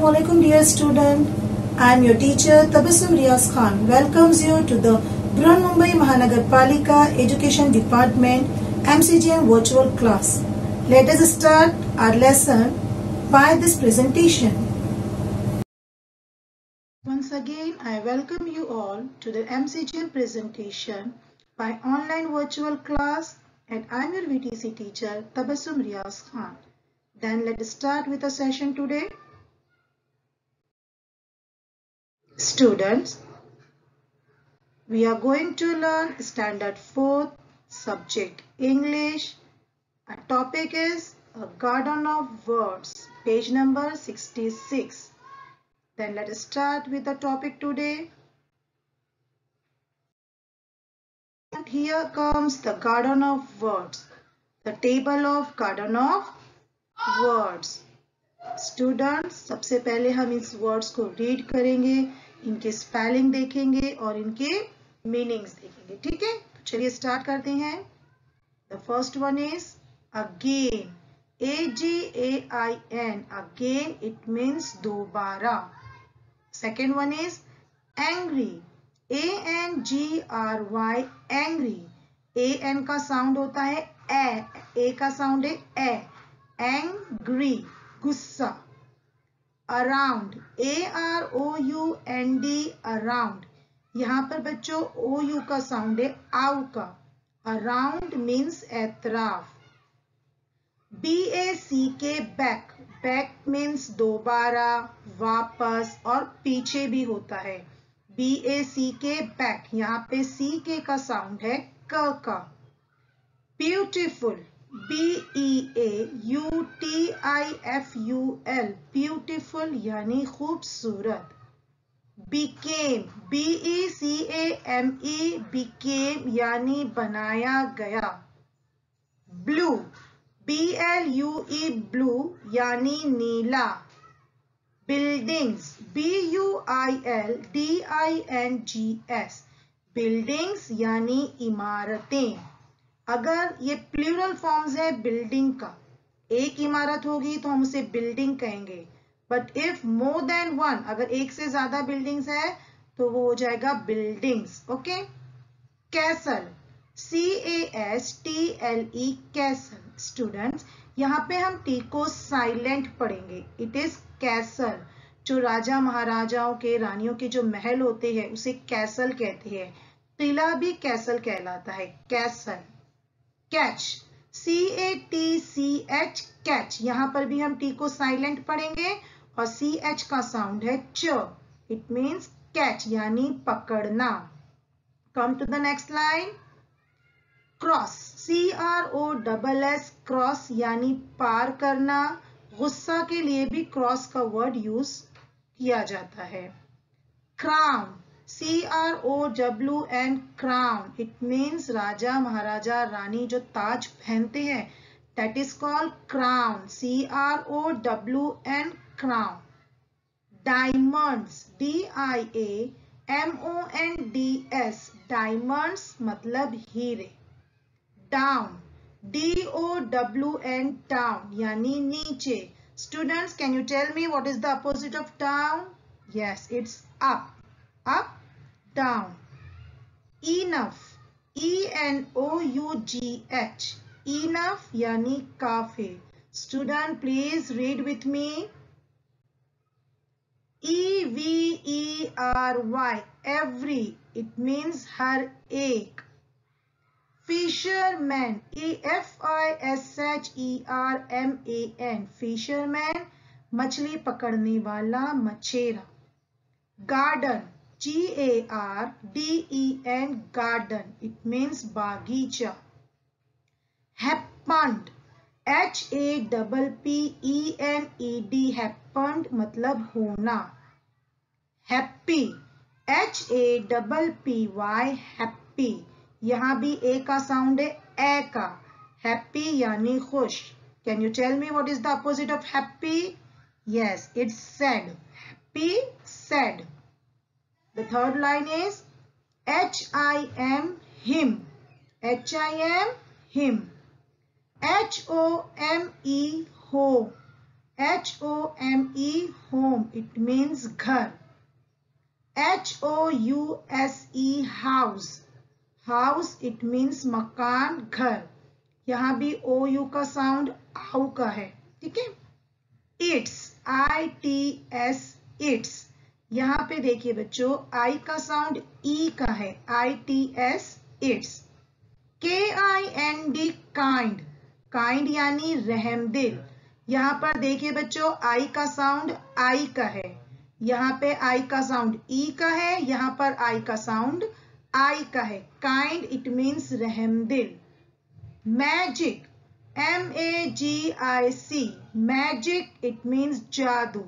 Assalamualaikum dear student. I am your teacher Tabassum Riaz Khan welcomes you to the Mumbai Mahanagarpalika Education Department MCGM virtual class. Let us start our lesson by this presentation. Once again I welcome you all to the MCGM presentation by online virtual class, and I am your VTC teacher Tabassum Riaz Khan. Then let us start with the session today. Students, we are going to learn Standard 4th subject English. Our topic is A Garden of Words, page number 66. Then let us start with the topic today. And here comes the Garden of Words, the table of Garden of Words. Students, सबसे पहले हम इस words को read करेंगे, इनके spelling देखेंगे और इनके मीनिंग्स देखेंगे. ठीक है, तो चलिए स्टार्ट करते हैं. The first one is again. AGAIN, again it means दोबारा. Second one is angry. ANGRY, angry. AN का साउंड होता है ए का साउंड है ए. एंग्री, गुस्सा. अराउंड. AROUND, around. यहाँ पर बच्चों OU का साउंड है आउ का. अराउंड मीन्स एतराफ. BACK, back. बैक मीन्स दोबारा, वापस और पीछे भी होता है. BACK, back. यहाँ पे CK का साउंड है क का. ब्यूटीफुल. BEAUTIFUL, ब्यूटीफुल यानी खूबसूरत. became. BECAME, became यानी बनाया गया. ब्लू. BLUE, ब्लू यानी नीला. बिल्डिंग्स. BUILDINGS, बिल्डिंग्स यानी इमारतें. अगर ये प्लूरल फॉर्म्स है बिल्डिंग का, एक इमारत होगी तो हम उसे बिल्डिंग कहेंगे. But if more than one, अगर एक से ज्यादा बिल्डिंग्स है तो वो हो जाएगा buildings. Okay. Castle. CASTLE, castle. Students, यहाँ पे हम टी को साइलेंट पढ़ेंगे. It is castle. जो राजा महाराजाओं के, रानियों के जो महल होते हैं उसे कैसल कहते हैं. किला भी कैसल कहलाता है. कैसल. कैच. CATCH, catch. यहां पर भी हम टी को साइलेंट पढ़ेंगे और CH का साउंड है च. इट मीन्स कैच यानी पकड़ना. Come to the next line. Cross. CROSS, cross यानी पार करना. गुस्सा के लिए भी क्रॉस का वर्ड यूज किया जाता है. Crown. CROWN, crown. It means राजा महाराजा रानी जो ताज पहनते हैं, that is called crown. CROWN, crown. Diamonds. DIAMONDS, diamonds मतलब हीरे. डाउन. DOWN, डाउन यानी नीचे. Students, can you tell me what is the opposite of down? Yes, it's up. Up, down. Enough. ENOUGH, enough यानी काफी. Student, please read with me. EVERY, every. It means हर एक. Fisherman. FISHERMAN, fisherman मछली पकड़ने वाला, मछेरा. Garden. GARDEN, garden. It means बागीचा. Happened. HAPPENED, happened मतलब होना. Happy. HAPPY, happy. यहाँ भी ए का साउंड है ए का. Happy यानी खुश. Can you tell me what is the opposite of happy? Yes, it's sad. Happy, sad. The third line is HIM, him. HIM, him. HOME, home. HOME home, it means घर. HOUSE house, house it means मकान घर. यहाँ भी OU का sound आउ का है, ठीक है. Its, ITS its, यहाँ पे देखिए बच्चों I का साउंड E का है, ITS its. KIND kind, kind यानी रहमदिल. यहाँ पर देखिए बच्चों I का साउंड I का है, यहाँ पे I का साउंड E का है, यहाँ पर I का साउंड I का है. kind it means रहमदिल. Magic, MAGIC, magic it means जादू.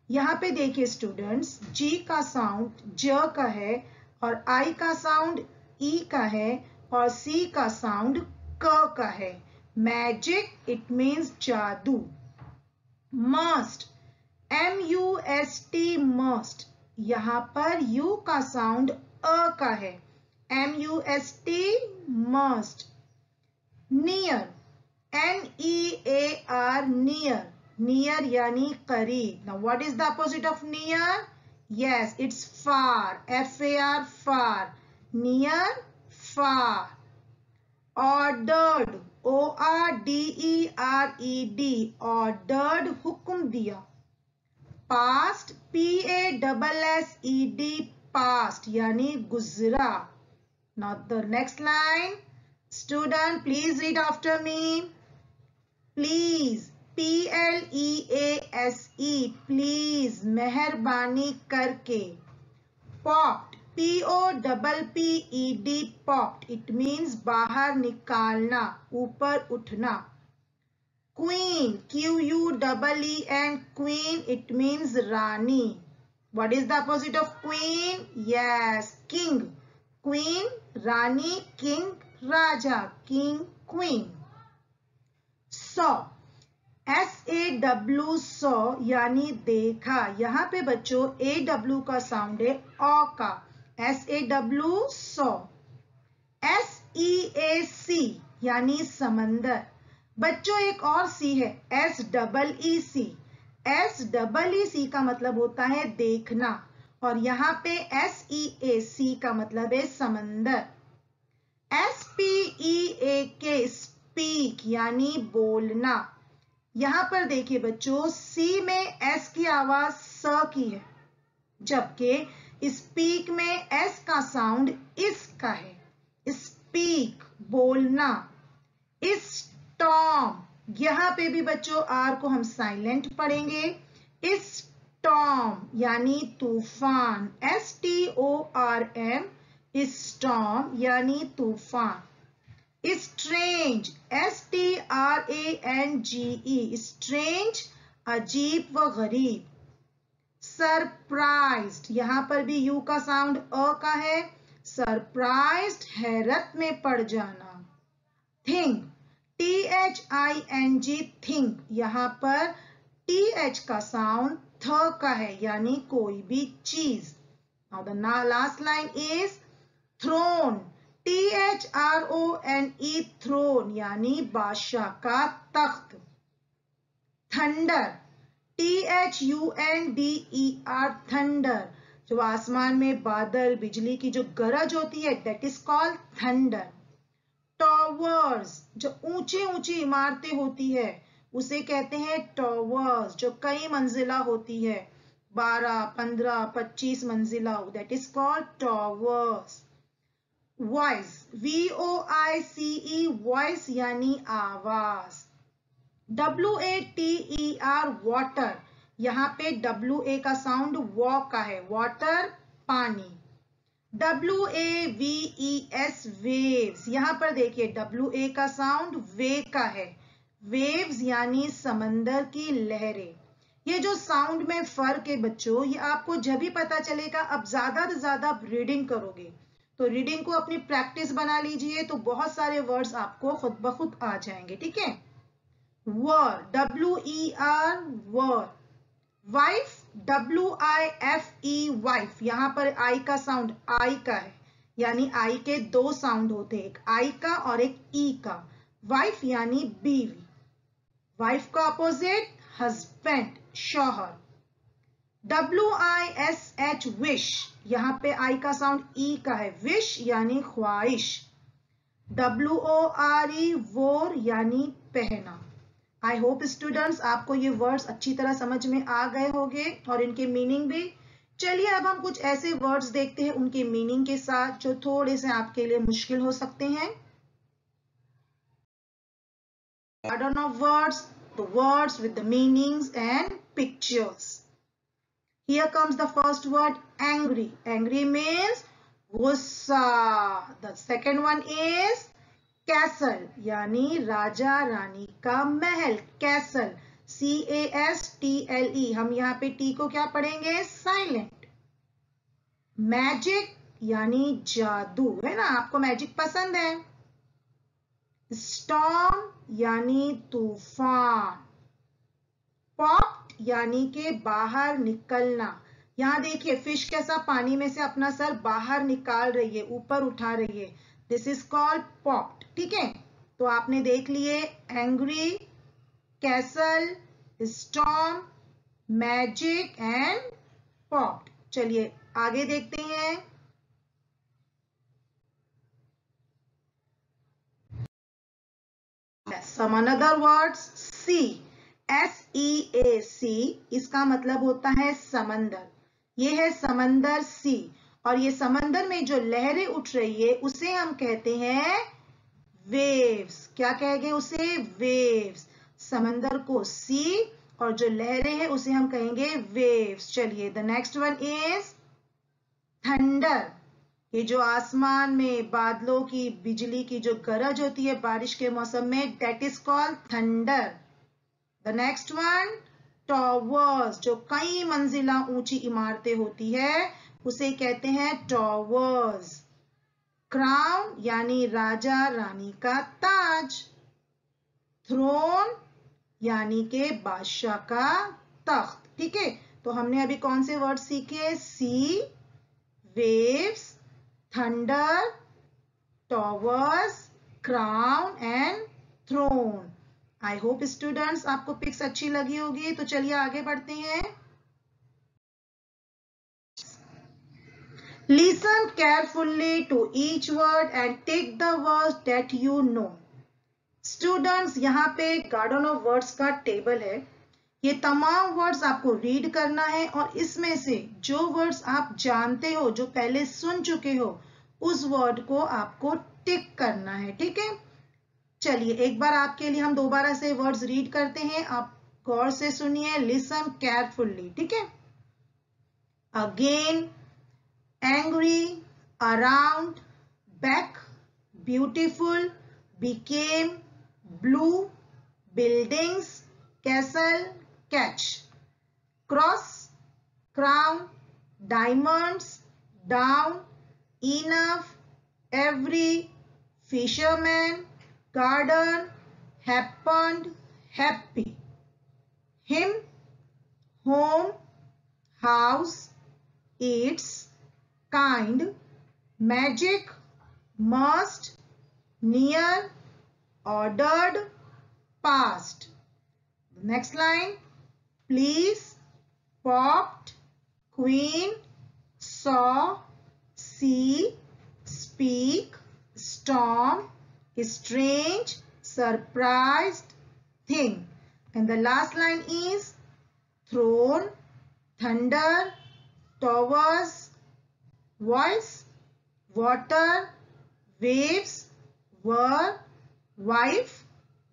यहाँ पे देखिए स्टूडेंट्स G का साउंड ज का है और I का साउंड E का है और C का साउंड क का है. मैजिक इट मीन्स जादू. मस्ट, MUST मस्ट, यहाँ पर U का साउंड अ का है, MUST must. Near, NEAR near, near यानी करीब. Now what is the opposite of near? Yes, it's far, FAR far. Near, far. Ordered, ORDERED, ordered हुक्म दिया. Past, PASSED, past यानी गुजरा. Now the next line, student please read after me. Please, PLEASE, please मेहरबानी करके. Popped, POPPED, popped, it means बाहर निकालना, ऊपर उठना. Queen, QUEEN, queen, it means Rani. What is the opposite of queen? Yes, king. Queen, Rani, king, Raja. King, queen. Saw, SAW, saw यानी देखा. यहाँ पे बच्चों AW का साउंड है औ का, SAW, saw. SEAC यानी समंदर. बच्चों एक और सी है, SEEC. SEEC का मतलब होता है देखना और यहाँ पे SEAC का मतलब है समंदर. SPEAK, स्पीक यानी बोलना. यहाँ पर देखिए बच्चों सी में S की आवाज स की है, जबकि स्पीक में S का साउंड इस का है. स्पीक बोलना. स्टॉर्म, यहाँ पे भी बच्चों आर को हम साइलेंट पढ़ेंगे. स्टॉर्म यानी तूफान, STORM, स्टॉर्म यानी तूफान. स्ट्रेंज, STRANGE, स्ट्रेंज अजीब व गरीब. सरप्राइज्ड, यहाँ पर भी यू का साउंड अ का है. सरप्राइज्ड हैरत में पड़ जाना. थिंक, THING, थिंक, यहाँ पर TH का साउंड थ का है यानी कोई भी चीज. Now the last line is throne, THRONE, throne यानी बादशाह का तख्त. थंडर, THUNDER, थंडर, जो आसमान में बादल बिजली की जो गरज होती है, that is called thunder. Towers, जो ऊंची ऊंची इमारतें होती है उसे कहते हैं टॉवर्स, जो कई मंजिला होती है, 12, 15, 25 मंजिला, that is called towers. Voice, VOICE, voice यानी आवाज. WATER, वाटर, यहाँ पे WA का साउंड वॉ का है, वाटर पानी. WAVES, वेव्स, यहाँ पर देखिए WA का साउंड वे का है, वेव्स यानी समंदर की लहरें. ये जो साउंड में फर्क है बच्चों, ये आपको जब भी पता चलेगा अब ज्यादा से ज्यादा आप रीडिंग करोगे. तो रीडिंग को अपनी प्रैक्टिस बना लीजिए, तो बहुत सारे वर्ड्स आपको खुद ब खुद आ जाएंगे, ठीक है. वर, WER, वर. वाइफ, WIFE, वाइफ, यहाँ पर आई का साउंड आई का है, यानी आई के दो साउंड होते हैं, एक आई का और एक ई का. वाइफ यानी बीवी. वाइफ का अपोजिट हस्बैंड, शौहर। WISH विश, यहाँ पे आई का साउंड ई का है, विश यानी ख्वाहिश। WORE वोर यानी पहना। आई होप स्टूडेंट्स आपको ये वर्ड्स अच्छी तरह समझ में आ गए होंगे और इनके मीनिंग भी। चलिए अब हम कुछ ऐसे वर्ड्स देखते हैं उनके मीनिंग के साथ जो थोड़े से आपके लिए मुश्किल हो सकते हैं। Pattern of words, the words with the meanings and pictures. Here comes the first word, angry. Angry means गुस्सा. The second one is castle, यानी राजा रानी का महल, castle, CASTLE. हम यहाँ पे टी को क्या पढ़ेंगे, साइलेंट. मैजिक यानी जादू, है ना, आपको मैजिक पसंद है. स्टॉर्म यानी तूफान. पॉप्ड यानी के बाहर निकलना. यहाँ देखिए फिश कैसा पानी में से अपना सर बाहर निकाल रही है, ऊपर उठा रही है. This is called popped. ठीक है, तो आपने देख लिए angry, castle, storm, magic and popped. चलिए आगे देखते हैं. Some another words, sea, SEAC, इसका मतलब होता है समंदर. ये है समंदर, सी. और ये समंदर में जो लहरें उठ रही है उसे हम कहते हैं वेव्स. क्या कहेंगे उसे, वेव्स. समंदर को सी और जो लहरें हैं उसे हम कहेंगे वेव्स. चलिए the next one is thunder. ये जो आसमान में बादलों की, बिजली की जो गरज होती है बारिश के मौसम में, that is called thunder. The next one towers, जो कई मंजिला ऊंची इमारतें होती है उसे कहते हैं टॉवर्स. क्राउन यानी राजा रानी का ताज. थ्रोन यानी के बादशाह का तख्त. ठीक है, तो हमने अभी कौन से वर्ड सीखे, sea, waves, thunder, towers, crown and throne. I hope students आपको पिक्स अच्छी लगी होगी. तो चलिए आगे बढ़ते हैं. Listen carefully to each word and take the words that you know. Students, यहाँ पे गार्डन ऑफ वर्ड्स का टेबल है. ये तमाम वर्ड्स आपको रीड करना है और इसमें से जो वर्ड्स आप जानते हो, जो पहले सुन चुके हो, उस वर्ड को आपको टिक करना है. ठीक है, चलिए एक बार आपके लिए हम दोबारा से वर्ड्स रीड करते हैं. आप गौर से सुनिए, लिसन केयरफुल्ली. ठीक है. Again, angry, around, back, beautiful, became, blue, buildings, castle, catch, cross, crown, diamonds, down, enough, every, fisherman, garden, happened, happy, him, home, house, its, kind, magic, must, near, ordered, past. Next line, please, popped, queen, saw, see, speak, storm, strange, surprised, thing. And the last line is throne, thunder, towers, voice, water, waves, were, wife,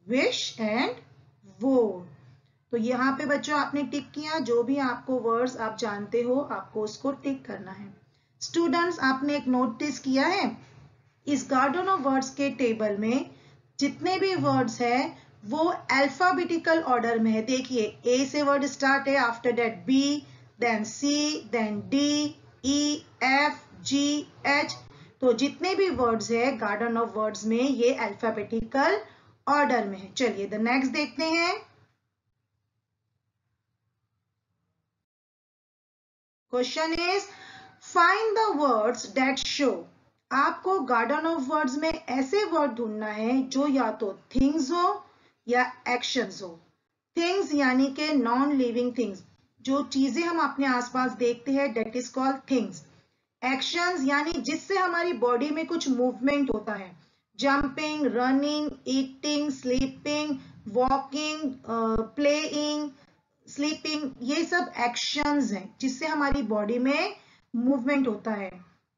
wish and war. तो यहाँ पे बच्चों आपने टिक किया. जो भी आपको words आप जानते हो आपको उसको टिक करना है. स्टूडेंट्स, आपने एक नोटिस किया है, इस गार्डन ऑफ वर्ड्स के टेबल में जितने भी वर्ड्स है वो अल्फाबेटिकल ऑर्डर में है. देखिए ए से वर्ड स्टार्ट है, after that B, then C, then D, E, F, G, H. तो जितने भी वर्ड्स है गार्डन ऑफ वर्ड्स में ये अल्फाबेटिकल ऑर्डर में है. चलिए द नेक्स्ट देखते हैं. Question is find the words that show. आपको गार्डन ऑफ वर्ड्स में ऐसे वर्ड ढूंढना है जो या तो थिंग्स हो या एक्शंस हो. थिंग्स यानी के नॉन लिविंग थिंग्स, जो चीजें हम अपने आसपास देखते हैं, that is called things. Actions यानी जिससे हमारी बॉडी में कुछ मूवमेंट होता है, jumping, running, eating, sleeping, walking, playing, sleeping, ये सब एक्शंस हैं जिससे हमारी बॉडी में मूवमेंट होता है।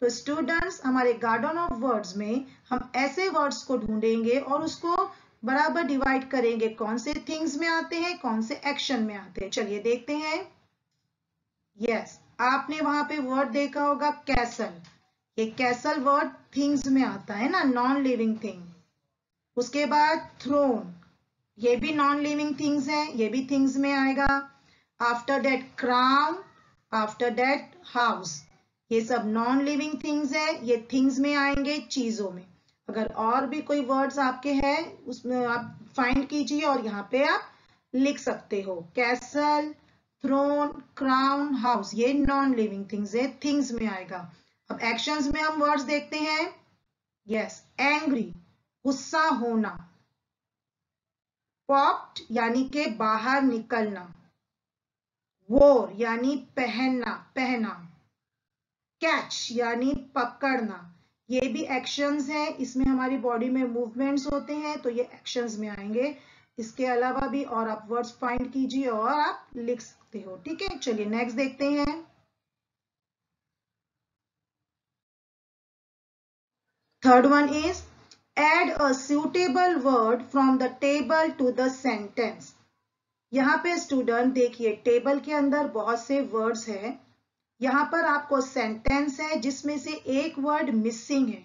तो स्टूडेंट्स, हमारे गार्डन ऑफ वर्ड्स में हम ऐसे वर्ड्स को ढूंढेंगे और उसको बराबर डिवाइड करेंगे, कौन से थिंग्स में आते हैं, कौन से एक्शन में आते हैं। चलिए देखते हैं। यस, आपने वहां पे वर्ड देखा होगा कैसल। ये कैसल वर्ड थिंग्स में आता है ना, नॉन लिविंग थिंग। उसके बाद थ्रोन, ये भी नॉन लिविंग थिंग्स है, ये भी थिंग्स में आएगा। After that crown, after that house, ये सब नॉन लिविंग थिंग्स है, ये थिंग्स में आएंगे, चीजों में। अगर और भी कोई वर्ड्स आपके हैं उसमें आप फाइंड कीजिए और यहाँ पे आप लिख सकते हो। कैसल, थ्रोन, क्राउन, हाउस, ये नॉन लिविंग थिंग्स है, थिंग्स में आएगा। अब एक्शंस में हम वर्ड्स देखते हैं। यस, एंग्री, गुस्सा होना। पॉप्ड यानी के बाहर निकलना। वोर यानी पहनना, पहना। कैच यानी पकड़ना, ये भी एक्शंस हैं, इसमें हमारी बॉडी में मूवमेंट्स होते हैं, तो ये एक्शंस में आएंगे। इसके अलावा भी और आप वर्ड्स फाइंड कीजिए और आप लिख सकते हो। ठीक है, चलिए नेक्स्ट देखते हैं। Third one is add a suitable word from the table to the sentence. यहाँ पे स्टूडेंट देखिए, टेबल के अंदर बहुत से वर्ड्स हैं। यहाँ पर आपको सेंटेंस है जिसमें से एक वर्ड मिसिंग है।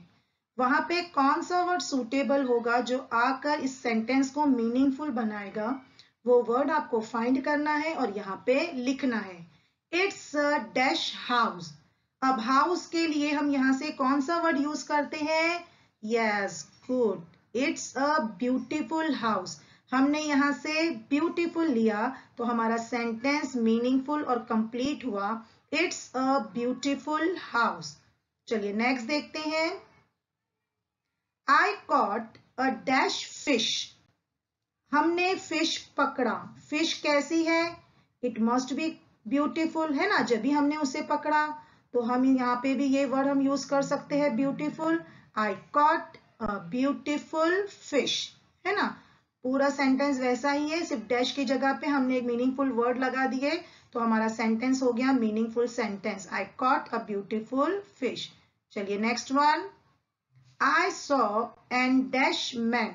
वहां पे कौन सा वर्ड सूटेबल होगा जो आकर इस सेंटेंस को मीनिंगफुल बनाएगा, वो वर्ड आपको फाइंड करना है और यहाँ पे लिखना है। It's a dash house. अब हाउस के लिए हम यहाँ से कौन सा वर्ड यूज करते हैं? Yes, good, it's a beautiful house. हमने यहाँ से ब्यूटीफुल लिया तो हमारा सेंटेंस मीनिंगफुल और कंप्लीट हुआ। It's a beautiful house. चलिए नेक्स्ट देखते हैं। I caught a dash fish. हमने फिश पकड़ा। फिश कैसी है? इट मस्ट बी ब्यूटीफुल, है ना। जब भी हमने उसे पकड़ा तो हम यहाँ पे भी ये वर्ड हम यूज कर सकते हैं, beautiful. I caught a beautiful fish, है ना। पूरा सेंटेंस वैसा ही है, सिर्फ डैश की जगह पे हमने एक मीनिंगफुल वर्ड लगा दिए तो हमारा सेंटेंस हो गया meaningful sentence. I caught a beautiful fish. चलिए next one. I saw and dash man.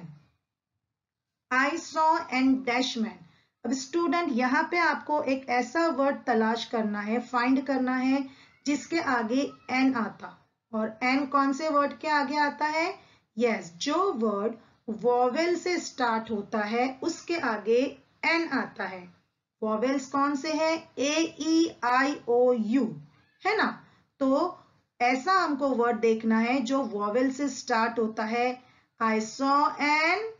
I saw and dash man. अब स्टूडेंट यहाँ पे आपको एक ऐसा वर्ड तलाश करना है, फाइंड करना है जिसके आगे एन आता। और एन कौन से वर्ड के आगे आता है? यस, जो वर्ड वॉवेल से स्टार्ट होता है उसके आगे एन आता है। वॉवेल्स कौन से हैं? AEIOU, है ना। तो ऐसा हमको वर्ड देखना है जो वॉवेल से स्टार्ट होता है। I saw an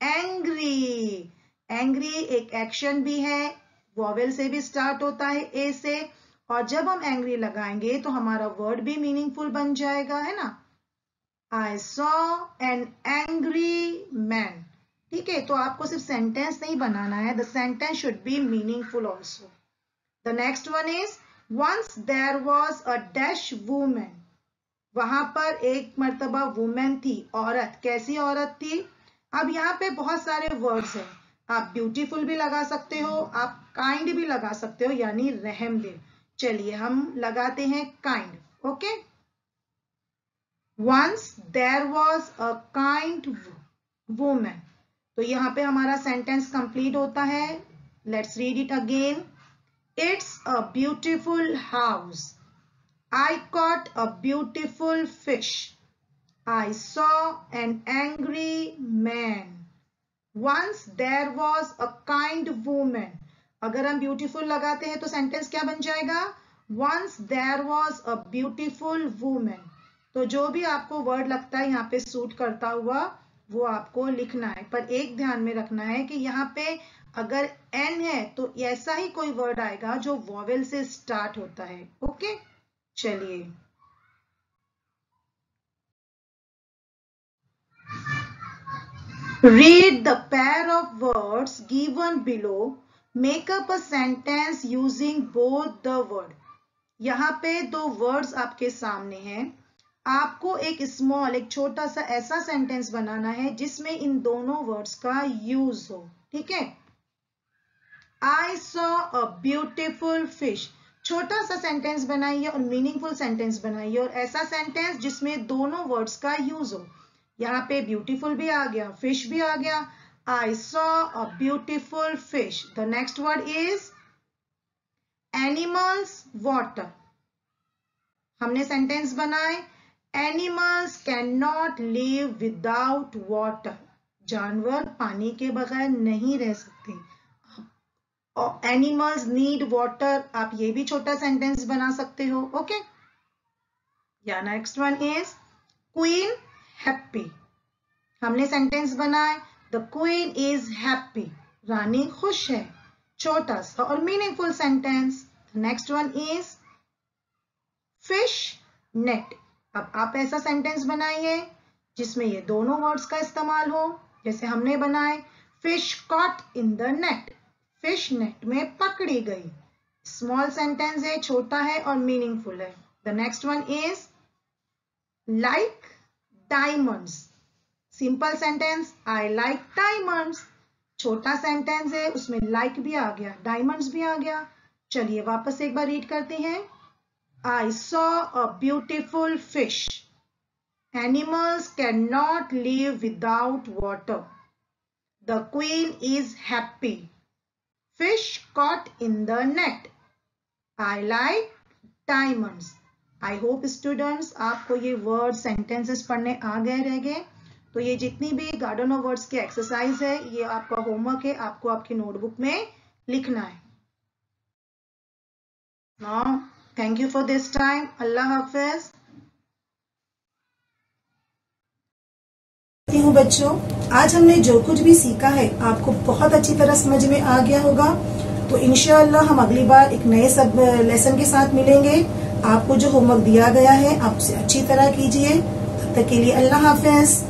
angry. Angry एक एक्शन भी है, वॉवेल से भी स्टार्ट होता है, ए से। और जब हम एंग्री लगाएंगे तो हमारा वर्ड भी मीनिंगफुल बन जाएगा, है ना। I saw an angry man. ठीक है, तो आपको सिर्फ सेंटेंस नहीं बनाना है, the sentence should be meaningful also. The next one is once there was a dash woman. वहां पर एक मर्तबा वुमेन थी, औरत। कैसी औरत थी? अब यहाँ पे बहुत सारे वर्ड्स हैं, आप ब्यूटीफुल भी लगा सकते हो, आप काइंड भी लगा सकते हो, यानी रहमदिल। चलिए हम लगाते हैं kind. Okay, once there was a kind woman, तो यहाँ पे हमारा सेंटेंस कंप्लीट होता है। Let's read it again. It's a beautiful house. I caught a beautiful fish. I saw an angry man. Once there was a kind woman. अगर हम beautiful लगाते हैं तो सेंटेंस क्या बन जाएगा? Once there was a beautiful woman. तो जो भी आपको वर्ड लगता है यहाँ पे सूट करता हुआ वो आपको लिखना है। पर एक ध्यान में रखना है कि यहाँ पे अगर एन है तो ऐसा ही कोई वर्ड आएगा जो वॉवेल से स्टार्ट होता है। ओके, चलिए Read the pair of words given below. Make up a sentence using both the word. यहाँ पे दो वर्ड्स आपके सामने हैं. आपको एक छोटा सा ऐसा सेंटेंस बनाना है जिसमें इन दोनों वर्ड्स का यूज हो. ठीक है. I saw a beautiful fish. छोटा सा सेंटेंस बनाइए और मीनिंगफुल सेंटेंस बनाइए, और ऐसा सेंटेंस जिसमें दोनों वर्ड्स का यूज हो. यहाँ पे ब्यूटीफुल भी आ गया, फिश भी आ गया. I saw a beautiful fish. The next word is animals, water. हमने सेंटेंस बनाए. Animals cannot live without water. जानवर पानी के बगैर नहीं रह सकते. Animals need water. आप ये भी छोटा सेंटेंस बना सकते हो. ओके. या next one is queen happy. हमने सेंटेंस बनाए. The queen is happy. रानी खुश है. छोटा सा और meaningful sentence. Next one is fish net. अब आप ऐसा सेंटेंस बनाइए जिसमें ये दोनों वर्ड्स का इस्तेमाल हो. जैसे हमने बनाए fish caught in the net. Fish net में पकड़ी गई. स्मॉल सेंटेंस है, छोटा है और मीनिंगफुल है. The next one is like diamonds. Simple sentence I like diamonds. छोटा सेंटेंस है, उसमें लाइक भी आ गया, डायमंड्स भी आ गया. चलिए वापस एक बार रीड करते हैं. I saw a beautiful fish. Animals cannot live without water. The queen is happy. Fish caught in the net. I like diamonds. I hope students आपको ये वर्ड सेंटेंसेस पढ़ने आ गए रह गए. तो ये जितनी भी गार्डन ऑफ वर्ड्स की एक्सरसाइज है, ये आपका होमवर्क है. आपको आपकी नोटबुक में लिखना है. Now, thank you for this time. Allah Hafiz. हूँ बच्चों, आज हमने जो कुछ भी सीखा है आपको बहुत अच्छी तरह समझ में आ गया होगा. तो इंशाअल्लाह हम अगली बार एक नए सब लेसन के साथ मिलेंगे. आपको जो होमवर्क दिया गया है आप उसे अच्छी तरह कीजिए. तब तक के लिए अल्लाह हाफिज.